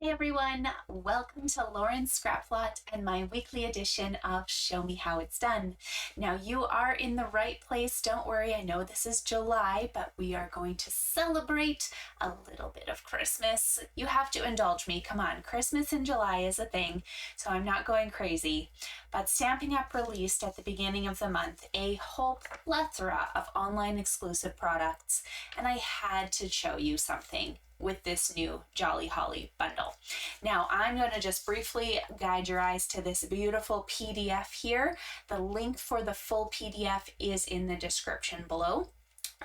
Hey everyone, welcome to Lauren's Scrapplot and my weekly edition of Show Me How It's Done. Now you are in the right place, don't worry, I know this is July, but we are going to celebrate a little bit of Christmas. You have to indulge me, come on, Christmas in July is a thing, so I'm not going crazy. But Stampin' Up! Released at the beginning of the month a whole plethora of online exclusive products, and I had to show you something with this new Jolly Holly bundle. Now I'm going to just briefly guide your eyes to this beautiful PDF here. The link for the full PDF is in the description below.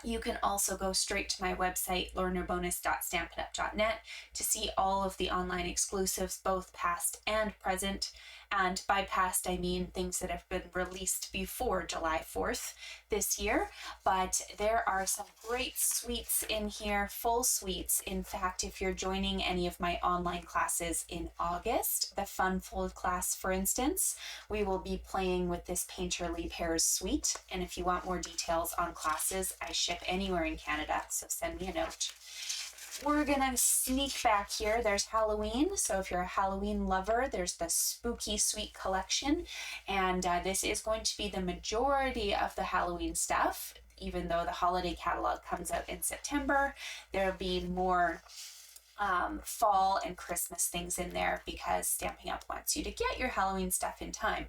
You can also go straight to my website, laurenurbonas.stampinup.net, to see all of the online exclusives, both past and present. And by past, I mean things that have been released before July 4th this year. But there are some great suites in here, full suites. In fact, if you're joining any of my online classes in August, the Fun Fold class, for instance, we will be playing with this Painterly Pairs suite. And if you want more details on classes, I ship anywhere in Canada, so send me a note. We're gonna sneak back here. There's Halloween, so if you're a Halloween lover, there's the Spooky Suite collection, and this is going to be the majority of the Halloween stuff. Even though the holiday catalog comes out in September, there'll be more fall and Christmas things in there because Stampin' Up! Wants you to get your Halloween stuff in time.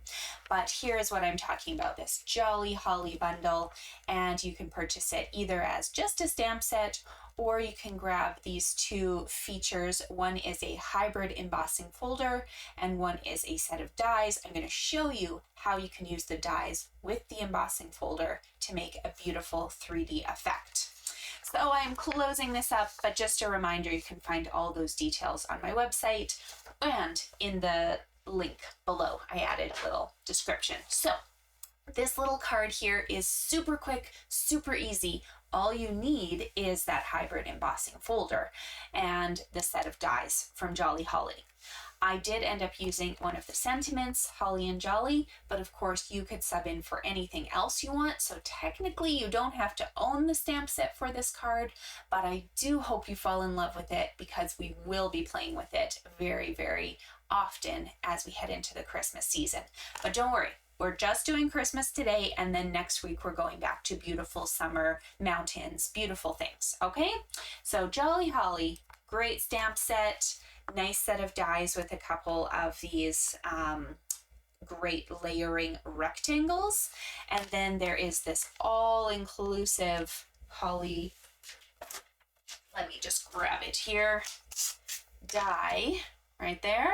But here's what I'm talking about, this Jolly Holly bundle, and you can purchase it either as just a stamp set, or you can grab these two features. One is a hybrid embossing folder and one is a set of dies. I'm going to show you how you can use the dies with the embossing folder to make a beautiful 3D effect. So I'm closing this up, but just a reminder, you can find all those details on my website and in the link below. I added a little description. So this little card here is super quick, super easy. All you need is that hybrid embossing folder and the set of dies from Jolly Holly. I did end up using one of the sentiments, Holly and Jolly, but of course you could sub in for anything else you want. So technically you don't have to own the stamp set for this card, but I do hope you fall in love with it because we will be playing with it very, very often as we head into the Christmas season. But don't worry, we're just doing Christmas today, and then next week we're going back to beautiful summer, mountains, beautiful things, okay? So Jolly Holly, great stamp set, nice set of dies with a couple of these great layering rectangles. And then there is this all-inclusive Holly, let me just grab it here, die right there.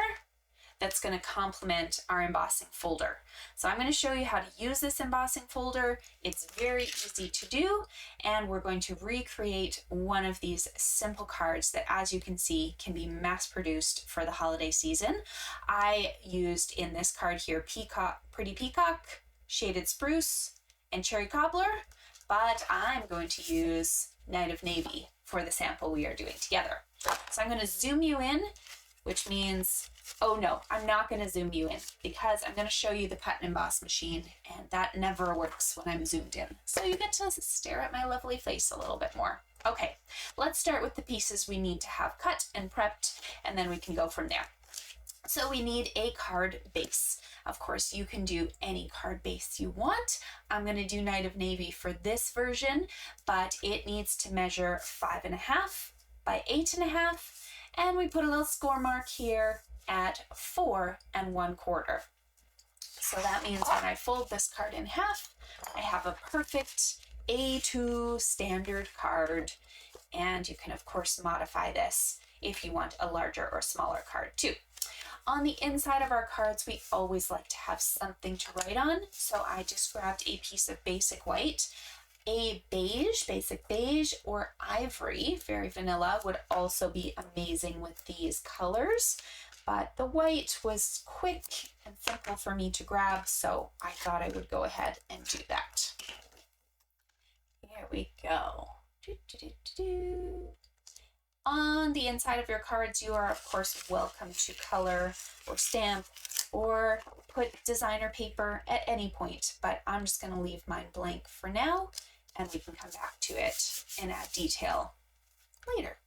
That's going to complement our embossing folder. So I'm going to show you how to use this embossing folder. It's very easy to do, and we're going to recreate one of these simple cards that, as you can see, can be mass produced for the holiday season. I used in this card here Peacock, Pretty Peacock, Shaded Spruce, and Cherry Cobbler, but I'm going to use Night of Navy for the sample we are doing together. So I'm going to zoom you in, which means, oh no, I'm not going to zoom you in because I'm going to show you the cut and emboss machine, and that never works when I'm zoomed in. So you get to stare at my lovely face a little bit more. Okay, let's start with the pieces we need to have cut and prepped, and then we can go from there. So we need a card base. Of course, you can do any card base you want. I'm going to do Night of Navy for this version, but it needs to measure 5.5 by 8.5. And we put a little score mark here at 4 1/4. So that means when I fold this card in half, I have a perfect A2 standard card. And you can, of course, modify this if you want a larger or smaller card too. On the inside of our cards, we always like to have something to write on. So I just grabbed a piece of basic white. A beige, basic beige, or ivory, very vanilla, would also be amazing with these colors. But the white was quick and simple for me to grab, so I thought I would go ahead and do that. Here we go. On the inside of your cards, you are, of course, welcome to color or stamp or put designer paper at any point, but I'm just going to leave mine blank for now, and we can come back to it and add detail later.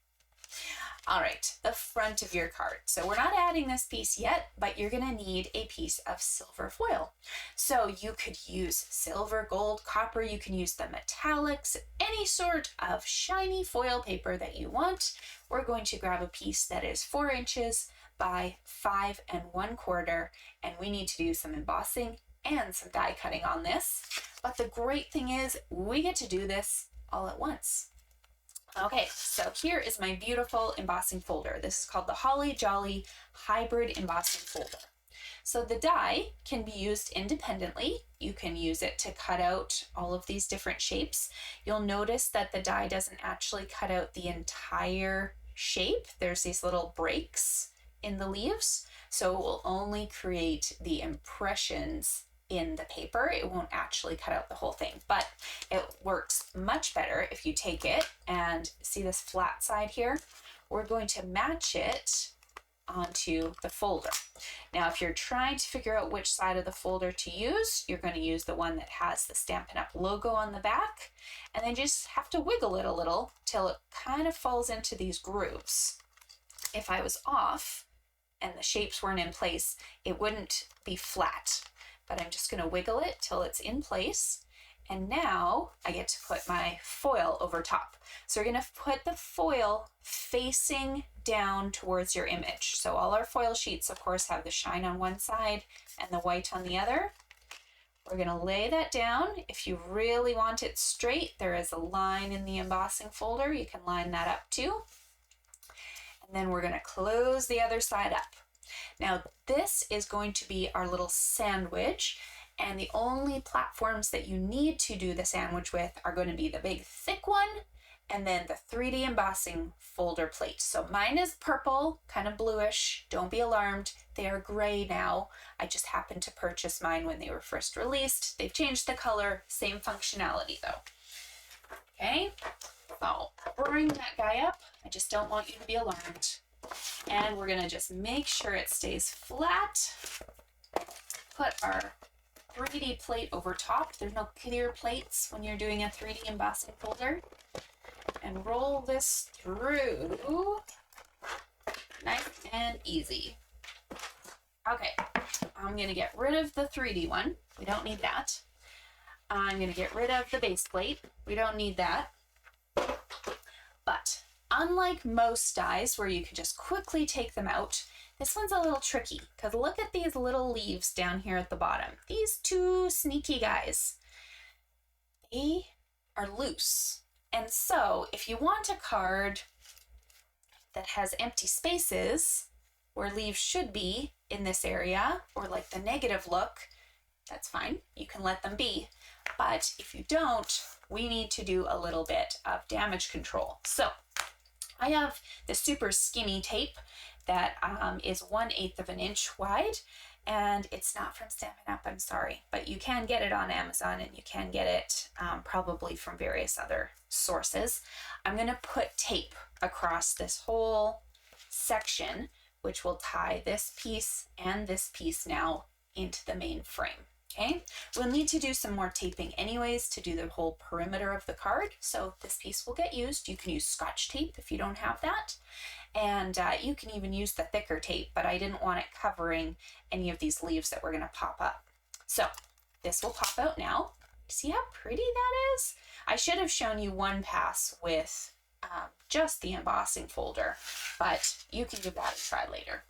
All right, the front of your card. So we're not adding this piece yet, but you're gonna need a piece of silver foil. So you could use silver, gold, copper, you can use the metallics, any sort of shiny foil paper that you want. We're going to grab a piece that is 4 inches by 5 1/4, and we need to do some embossing and some die cutting on this. But the great thing is we get to do this all at once. Okay, so here is my beautiful embossing folder. This is called the Holly Jolly Hybrid Embossing Folder. So the die can be used independently. You can use it to cut out all of these different shapes. You'll notice that the die doesn't actually cut out the entire shape. There's these little breaks in the leaves, so it will only create the impressions in the paper. It won't actually cut out the whole thing, but it works much better if you take it and see this flat side here. We're going to match it onto the folder. Now, if you're trying to figure out which side of the folder to use, you're going to use the one that has the Stampin' Up logo on the back, and then just have to wiggle it a little till it kind of falls into these grooves. If I was off and the shapes weren't in place, it wouldn't be flat. But I'm just going to wiggle it till it's in place. And now I get to put my foil over top. So we're going to put the foil facing down towards your image. So all our foil sheets, of course, have the shine on one side and the white on the other. We're going to lay that down. If you really want it straight, there is a line in the embossing folder. You can line that up too. And then we're going to close the other side up. Now this is going to be our little sandwich, and the only platforms that you need to do the sandwich with are going to be the big thick one and then the 3D embossing folder plate. So mine is purple, kind of bluish. Don't be alarmed. They are gray now. I just happened to purchase mine when they were first released. They've changed the color, same functionality though. Okay, so bring that guy up. I just don't want you to be alarmed. And we're going to just make sure it stays flat. Put our 3D plate over top. There's no clear plates when you're doing a 3D embossing folder. And roll this through nice and easy. Okay, I'm going to get rid of the 3D one. We don't need that. I'm going to get rid of the base plate. We don't need that. But unlike most dies where you can just quickly take them out, this one's a little tricky because look at these little leaves down here at the bottom. These two sneaky guys. They are loose. And so if you want a card that has empty spaces where leaves should be in this area, or like the negative look, that's fine. You can let them be. But if you don't, we need to do a little bit of damage control. So I have this super skinny tape that is 1/8 of an inch wide, and it's not from Stampin' Up, I'm sorry, but you can get it on Amazon and you can get it probably from various other sources. I'm going to put tape across this whole section, which will tie this piece and this piece now into the main frame. Okay, we'll need to do some more taping anyways to do the whole perimeter of the card, so this piece will get used. You can use Scotch tape if you don't have that, and you can even use the thicker tape, but I didn't want it covering any of these leaves that we're going to pop up. So this will pop out now. See how pretty that is? I should have shown you one pass with just the embossing folder, but you can give that a try later.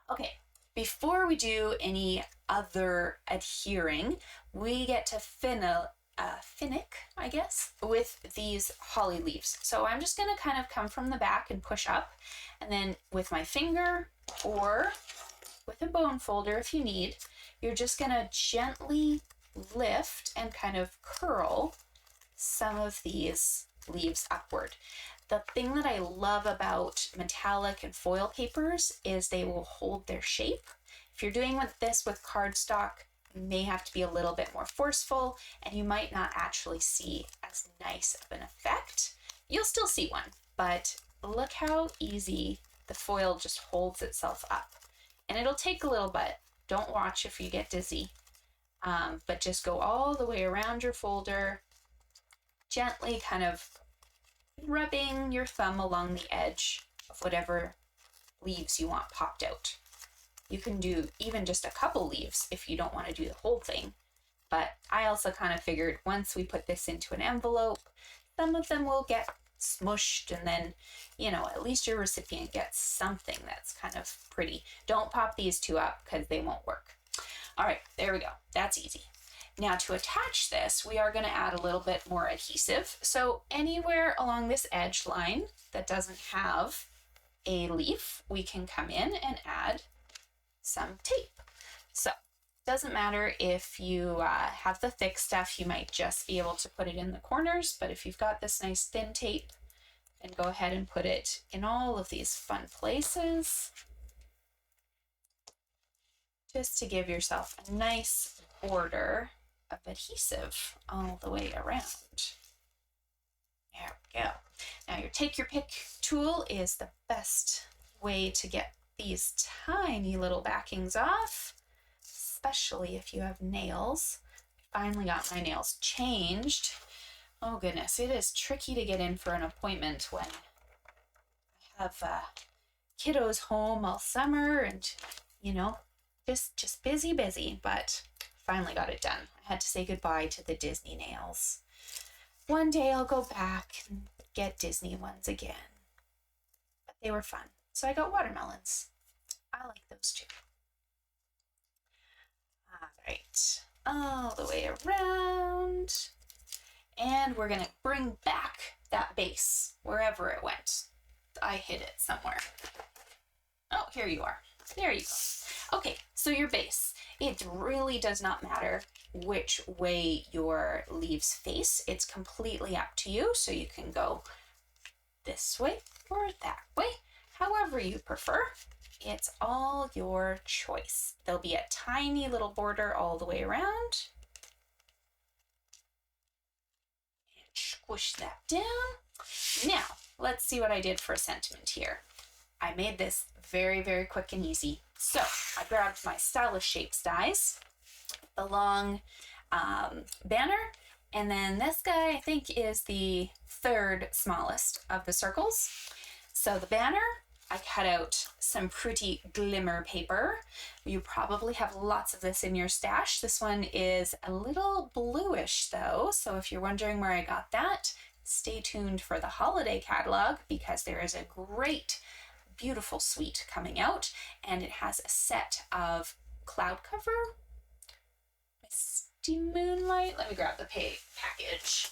Okay. Before we do any other adhering, we get to finick, I guess, with these holly leaves. So I'm just going to kind of come from the back and push up, and then with my finger or with a bone folder if you need, you're just going to gently lift and kind of curl some of these leaves upward. The thing that I love about metallic and foil papers is they will hold their shape. If you're doing this with cardstock, you may have to be a little bit more forceful, and you might not actually see as nice of an effect. You'll still see one, but look how easy the foil just holds itself up. And it'll take a little bit. Don't watch if you get dizzy, but just go all the way around your folder, gently kind of rubbing your thumb along the edge of whatever leaves you want popped out. You can do even just a couple leaves if you don't want to do the whole thing. But I also kind of figured once we put this into an envelope, some of them will get smushed, and then, you know, at least your recipient gets something that's kind of pretty. Don't pop these two up because they won't work. All right, there we go. That's easy. Now to attach this, we are going to add a little bit more adhesive. So anywhere along this edge line that doesn't have a leaf, we can come in and add some tape. So doesn't matter if you have the thick stuff, you might just be able to put it in the corners, but if you've got this nice thin tape, then go ahead and put it in all of these fun places, just to give yourself a nice border of adhesive all the way around. There we go. Now your take your pick tool is the best way to get these tiny little backings off, especially if you have nails. I finally got my nails changed. Oh goodness, it is tricky to get in for an appointment when I have kiddos home all summer and, you know, just busy, but finally got it done. I had to say goodbye to the Disney nails. One day I'll go back and get Disney ones again. But they were fun. So I got watermelons. I like those too. All right, all the way around. And we're gonna bring back that base wherever it went. I hid it somewhere. Oh, here you are. There you go. Okay, so your base. It really does not matter which way your leaves face. It's completely up to you. So you can go this way or that way, however you prefer. It's all your choice. There'll be a tiny little border all the way around. And squish that down. Now, let's see what I did for a sentiment here. I made this very, very quick and easy. So I grabbed my Stylish Shapes dies, the long banner, and then this guy I think is the third smallest of the circles. So the banner, I cut out some pretty glimmer paper. You probably have lots of this in your stash. This one is a little bluish though, so if you're wondering where I got that, stay tuned for the holiday catalog because there is a great, beautiful suite coming out, and it has a set of cloud cover, misty moonlight. Let me grab the package.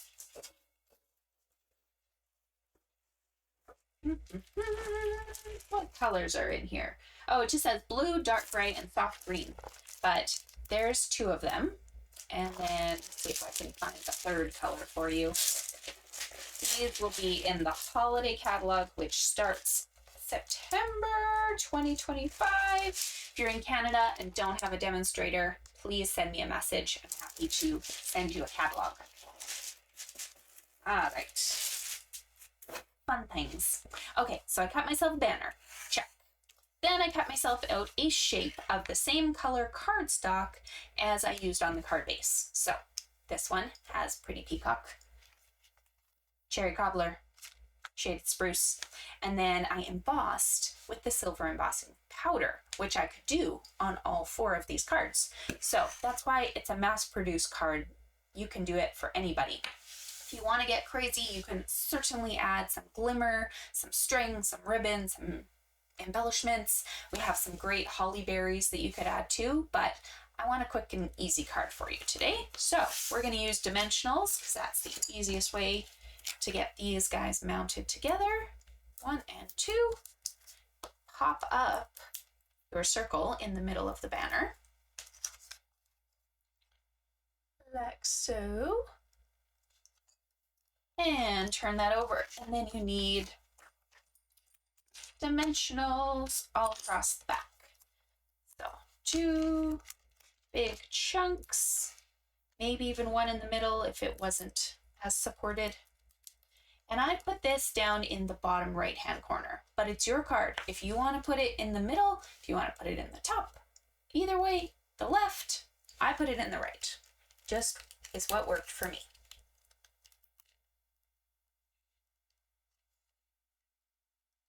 What colors are in here? Oh, it just says blue, dark gray, and soft green, but there's two of them. And then let's see if I can find the third color for you. These will be in the holiday catalog, which starts September 2025. If you're in Canada and don't have a demonstrator, please send me a message. I'm happy to send you a catalog. All right. Fun things. Okay, so I cut myself a banner. Check. Then I cut myself out a shape of the same color cardstock as I used on the card base. So this one has Pretty Peacock, Cherry Cobbler, Shaded Spruce, and then I embossed with the silver embossing powder, which I could do on all four of these cards. So that's why it's a mass-produced card. You can do it for anybody. If you want to get crazy, you can certainly add some glimmer, some string, some ribbon, some embellishments. We have some great holly berries that you could add too, but I want a quick and easy card for you today. So we're going to use dimensionals because that's the easiest way to get these guys mounted together. 1 and 2. Pop up your circle in the middle of the banner, like so. And turn that over. And then you need dimensionals all across the back. So 2 big chunks, maybe even one in the middle if it wasn't as supported. And I put this down in the bottom right hand corner, but it's your card. If you want to put it in the middle, if you want to put it in the top, either way, the left, I put it in the right. Just is what worked for me.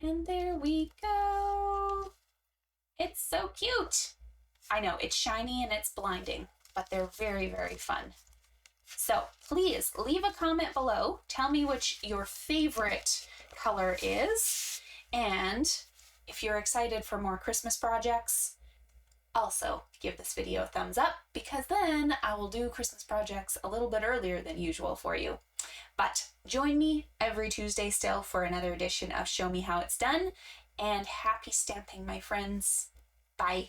And there we go. It's so cute. I know, it's shiny and it's blinding, but they're very, very fun. So please leave a comment below. Tell me which your favorite color is. And if you're excited for more Christmas projects, also give this video a thumbs up, because then I will do Christmas projects a little bit earlier than usual for you. But join me every Tuesday still for another edition of Show Me How It's Done, and happy stamping, my friends. Bye.